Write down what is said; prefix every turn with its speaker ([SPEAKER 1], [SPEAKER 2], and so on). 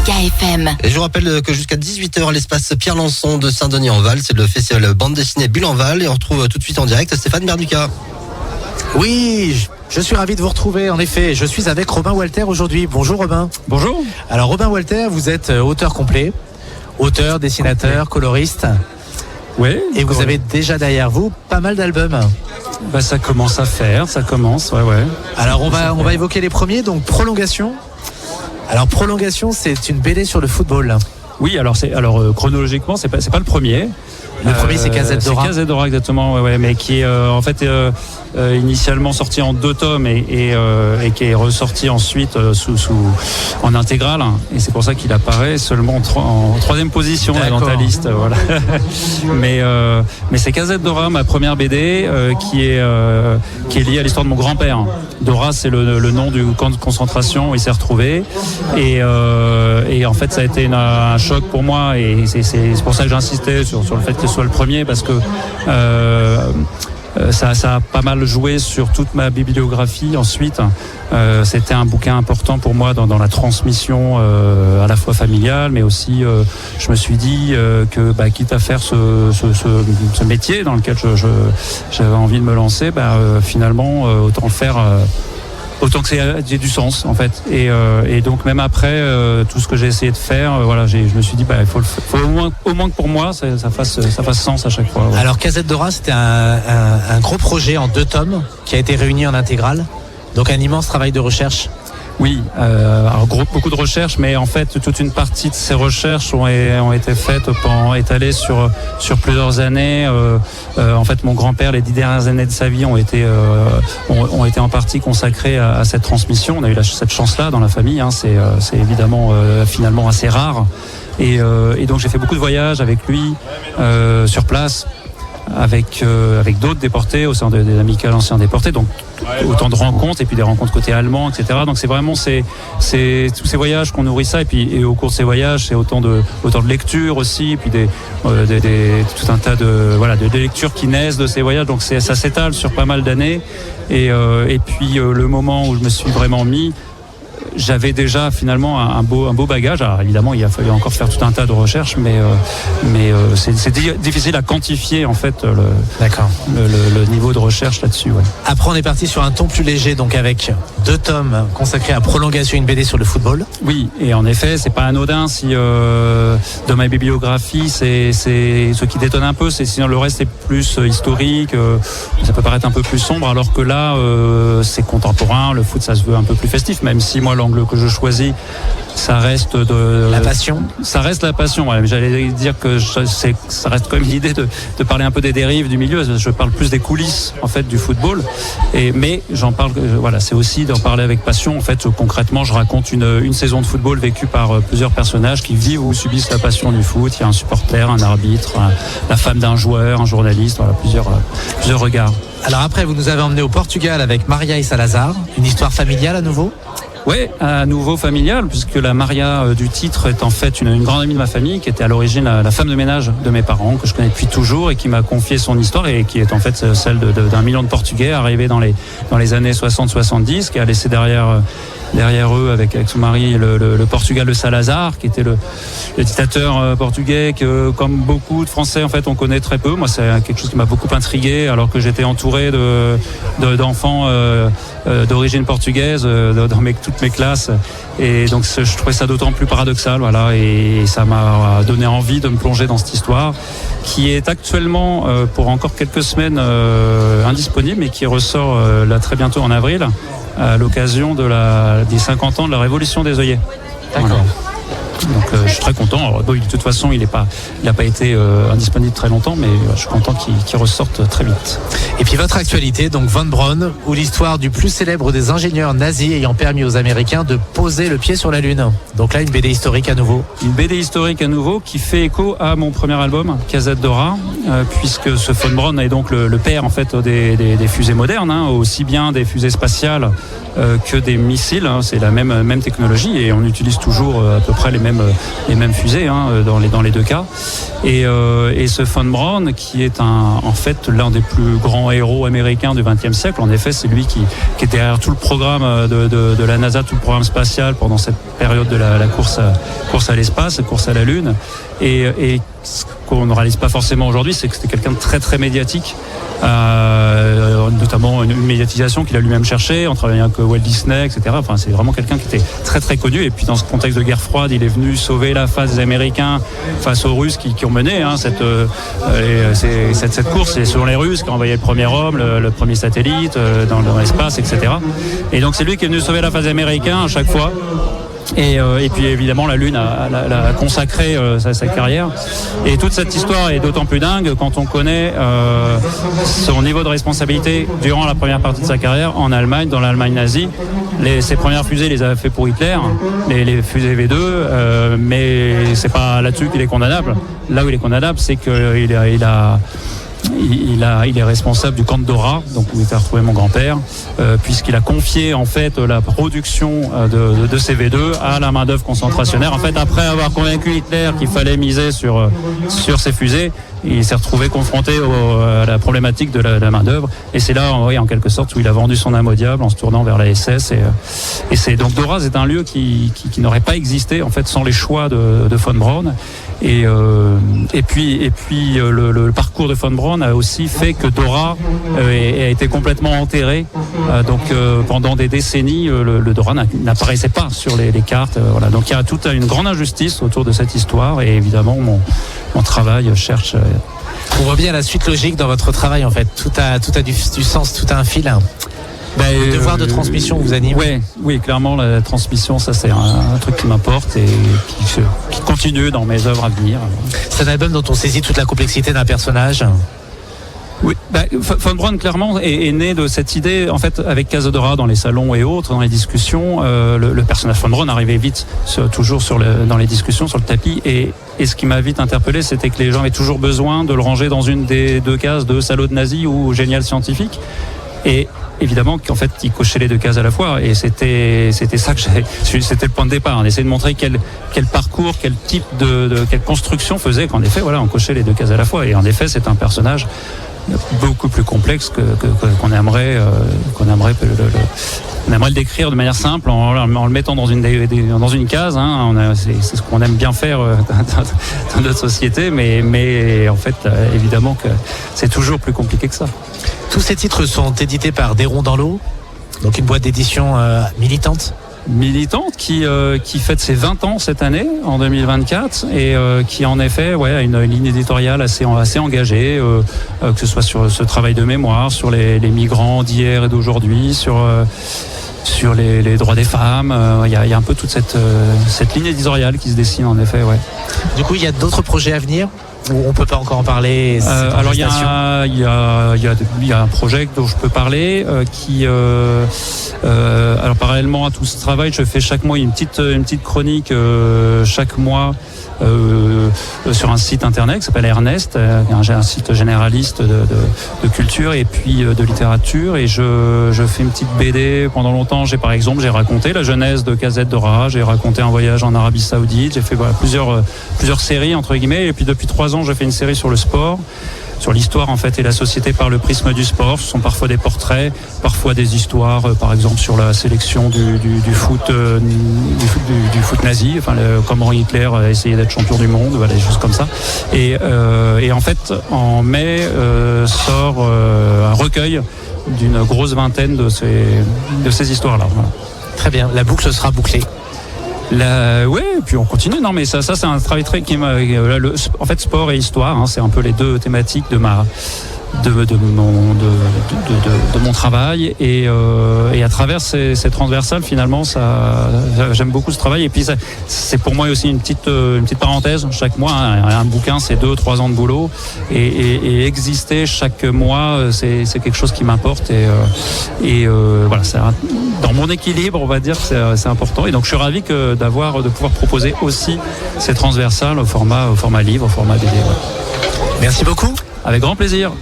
[SPEAKER 1] Africa FM.
[SPEAKER 2] Et je vous rappelle que jusqu'à 18h, l'espace Pierre Lançon de Saint-Denis-en-Val, c'est le festival bande dessinée Bulle-en-Val. Et on retrouve tout de suite en direct Stéphane Berduca.
[SPEAKER 3] Oui, je suis ravi de vous retrouver. En effet, je suis avec Robin Walter aujourd'hui. Bonjour Robin.
[SPEAKER 4] Bonjour.
[SPEAKER 3] Alors Robin Walter, vous êtes auteur complet, auteur, dessinateur, coloriste.
[SPEAKER 4] Oui.
[SPEAKER 3] Et vous avez déjà derrière vous pas mal d'albums.
[SPEAKER 4] Bah, ça commence, ouais.
[SPEAKER 3] Alors on va évoquer les premiers, donc Prolongation. Alors Prolongation, c'est une BD sur le football.
[SPEAKER 4] Oui, alors chronologiquement, c'est pas le premier.
[SPEAKER 3] Le premier, c'est Casette Dora.
[SPEAKER 4] C'est Casette Dora, exactement, ouais, mais qui est en fait initialement sorti en 2 tomes et qui est ressorti ensuite en intégrale. Et c'est pour ça qu'il apparaît seulement en 3e position dans ta liste. Voilà. mais c'est Casette Dora, ma première BD, qui est liée à l'histoire de mon grand-père. Dora, c'est le nom du camp de concentration où il s'est retrouvé. Et en fait, ça a été un choc pour moi. Et c'est pour ça que j'insistais sur le fait que ce soit le premier, parce que ça a pas mal joué sur toute ma bibliographie ensuite. C'était un bouquin important pour moi dans la transmission à la fois familiale, mais aussi je me suis dit que quitte à faire ce métier dans lequel j'avais envie de me lancer, finalement autant le faire autant que j'ai du sens en fait. Et donc même après tout ce que j'ai essayé de faire, je me suis dit il faut au moins que pour moi ça fasse sens à chaque fois. Ouais.
[SPEAKER 3] Alors Casette Dora, c'était un gros projet en 2 tomes qui a été réuni en intégrale. Donc un immense travail de recherche.
[SPEAKER 4] Oui, beaucoup de recherches, mais en fait toute une partie de ces recherches ont été faites étalées sur plusieurs années. En fait, mon grand-père, les 10 dernières années de sa vie ont été en partie consacrées à cette transmission. On a eu cette chance-là dans la famille. C'est évidemment finalement assez rare. Et donc j'ai fait beaucoup de voyages avec lui sur place, avec d'autres déportés au sein des amicales anciens déportés, donc autant de rencontres et puis des rencontres côté allemand, etc. Donc c'est vraiment c'est tous ces voyages qu'on nourrit ça, et au cours de ces voyages c'est autant de lectures aussi, et puis tout un tas de lectures qui naissent de ces voyages. Donc ça s'étale sur pas mal d'années, et puis le moment où je me suis vraiment mis, j'avais déjà finalement un beau bagage. Alors évidemment, il a fallu encore faire tout un tas de recherches, mais c'est difficile à quantifier en fait le niveau de recherche là-dessus. Ouais.
[SPEAKER 3] Après, on est parti sur un ton plus léger, donc avec 2 tomes consacrés à Prolongation, une BD sur le football.
[SPEAKER 4] Oui, et en effet, c'est pas anodin si dans ma bibliographie, c'est ce qui détonne un peu, c'est sinon le reste est plus historique, ça peut paraître un peu plus sombre, alors que là, c'est contemporain. Le foot, ça se veut un peu plus festif, même si moi l'angle que je choisis, ça reste
[SPEAKER 3] la passion.
[SPEAKER 4] Ça reste la passion. Ouais. Mais j'allais dire que ça reste quand même l'idée de parler un peu des dérives du milieu. Je parle plus des coulisses en fait du football. Mais j'en parle. C'est aussi d'en parler avec passion. En fait, concrètement, je raconte une saison de football vécue par plusieurs personnages qui vivent ou subissent la passion du foot. Il y a un supporter, un arbitre, la femme d'un joueur, un journaliste. Plusieurs regards.
[SPEAKER 3] Alors après, vous nous avez emmené au Portugal avec Maria et Salazar. Une histoire familiale à nouveau.
[SPEAKER 4] Oui, à nouveau familial, puisque la Maria du titre est en fait une grande amie de ma famille, qui était à l'origine la femme de ménage de mes parents, que je connais depuis toujours, et qui m'a confié son histoire, et qui est en fait celle d'un million de Portugais arrivés dans les années 60-70, qui a laissé derrière eux avec son mari le Portugal de Salazar, qui était le dictateur portugais que, comme beaucoup de Français en fait, on connaît très peu. Moi, c'est quelque chose qui m'a beaucoup intrigué, alors que j'étais entouré d'enfants d'origine portugaise dans toutes mes classes, et donc je trouvais ça d'autant plus paradoxal, et ça m'a donné envie de me plonger dans cette histoire qui est actuellement pour encore quelques semaines indisponible, mais qui ressort là très bientôt en avril à l'occasion des 50 ans de la Révolution des œillets.
[SPEAKER 3] D'accord.
[SPEAKER 4] Voilà. Donc je suis très content. Alors, de toute façon, il n'a pas été indisponible très longtemps, mais je suis content qu'il ressorte très vite.
[SPEAKER 3] Et puis votre actualité, donc Von Braun, ou l'histoire du plus célèbre des ingénieurs nazis ayant permis aux Américains de poser le pied sur la Lune. Donc là, une BD historique à nouveau.
[SPEAKER 4] Une BD historique à nouveau qui fait écho à mon premier album, Casette Dora, puisque ce Von Braun est donc le père en fait des fusées modernes, aussi bien des fusées spatiales que des missiles. C'est la même technologie, et on utilise toujours à peu près les mêmes mêmes fusées dans les deux cas. Et ce Von Braun, qui est en fait l'un des plus grands héros américains du XXe siècle, en effet, c'est lui qui est derrière tout le programme de la NASA, tout le programme spatial pendant cette période de la course à l'espace, course à la Lune. Et ce qu'on ne réalise pas forcément aujourd'hui, c'est que c'était quelqu'un de très très médiatique, notamment une médiatisation qu'il a lui-même cherché en travaillant avec Walt Disney, etc. Enfin, c'est vraiment quelqu'un qui était très très connu. Et puis dans ce contexte de guerre froide, il est venu sauver la face des Américains face aux Russes qui ont mené cette course. C'est selon les Russes qui ont envoyé le premier homme, le premier satellite dans l'espace, etc. Et donc c'est lui qui est venu sauver la face des Américains à chaque fois. Et puis évidemment la Lune a consacré sa carrière, et toute cette histoire est d'autant plus dingue quand on connaît son niveau de responsabilité durant la première partie de sa carrière en Allemagne, dans l'Allemagne nazie. Ses premières fusées les a fait pour Hitler, les fusées V2, mais c'est pas là-dessus qu'il est condamnable. Là où il est condamnable, c'est qu'il il est responsable du camp de Dora, donc où était retrouvé mon grand-père, puisqu'il a confié en fait la production de ces V2 à la main-d'œuvre concentrationnaire. En fait, après avoir convaincu Hitler qu'il fallait miser sur ces fusées, il s'est retrouvé confronté à la problématique de la main-d'œuvre, et c'est là, en quelque sorte, où il a vendu son âme au diable en se tournant vers la SS. Et c'est donc Dora, c'est un lieu qui n'aurait pas existé en fait sans les choix de Von Braun. Et puis le parcours de Von Braun a aussi fait que Dora a été complètement enterré. Donc pendant des décennies, le Dora n'apparaissait pas sur les cartes. Voilà. Donc il y a toute une grande injustice autour de cette histoire, et évidemment mon travail cherche.
[SPEAKER 3] On voit bien la suite logique dans votre travail en fait. Tout a du sens, tout a un fil. Le devoir de transmission vous anime.
[SPEAKER 4] Oui, clairement la transmission, ça c'est un truc qui m'importe et qui continue dans mes œuvres à venir.
[SPEAKER 3] C'est un album dont on saisit toute la complexité d'un personnage.
[SPEAKER 4] Oui, Von Braun clairement est né de cette idée, en fait, avec Casadora dans les salons et autres, dans les discussions. Le personnage Von Braun arrivait vite, toujours dans les discussions, sur le tapis. Et ce qui m'a vite interpellé, c'était que les gens avaient toujours besoin de le ranger dans une des deux cases de salaud de nazi ou génial scientifique. Et évidemment qu'en fait il cochait les deux cases à la fois, et c'était ça que c'était le point de départ. On essayait de montrer quel parcours, quel type quelle construction faisait qu'en effet on cochait les deux cases à la fois. Et en effet c'est un personnage beaucoup plus complexe qu'on aimerait le décrire de manière simple en le mettant dans une case. C'est ce qu'on aime bien faire dans notre société, mais en fait évidemment que c'est toujours plus compliqué que ça.
[SPEAKER 3] Tous ces titres sont édités par Des Ronds dans l'eau, donc une boîte d'édition militante
[SPEAKER 4] qui fête ses 20 ans cette année, en 2024, et qui en effet a une ligne éditoriale assez engagée, que ce soit sur ce travail de mémoire, sur les migrants d'hier et d'aujourd'hui, sur les droits des femmes. Il y a un peu toute cette ligne éditoriale qui se dessine en effet.
[SPEAKER 3] Du coup, il y a d'autres projets à venir où on peut pas encore en parler?
[SPEAKER 4] Alors il y a un projet dont je peux parler alors parallèlement à tout ce travail, je fais chaque mois une petite chronique chaque mois sur un site internet qui s'appelle Ernest, un site généraliste de culture et puis de littérature, et je fais une petite BD. Pendant longtemps j'ai raconté la genèse de Casette Dora, j'ai raconté un voyage en Arabie Saoudite, j'ai fait plusieurs séries entre guillemets, et puis depuis 3 ans je fais une série sur le sport, sur l'histoire en fait et la société par le prisme du sport. Ce sont parfois des portraits, parfois des histoires, par exemple sur la sélection du foot nazi, comment Hitler a essayé d'être champion du monde, des choses comme ça. Et en fait en mai sort un recueil d'une grosse vingtaine de ces histoires-là. Voilà.
[SPEAKER 3] Très bien, la boucle sera bouclée.
[SPEAKER 4] Et puis on continue. Non, mais ça c'est un travail très en fait, sport et histoire, c'est un peu les deux thématiques de mon travail, et à travers ces transversales, finalement j'aime beaucoup ce travail. Et puis c'est pour moi aussi une petite parenthèse chaque mois. Un bouquin, c'est 2-3 ans de boulot, et exister chaque mois, c'est quelque chose qui m'importe, et voilà, dans mon équilibre, on va dire, c'est important. Et donc je suis ravi de pouvoir proposer aussi ces transversales au format livre, au format BD.
[SPEAKER 3] Merci beaucoup.
[SPEAKER 4] Avec grand plaisir.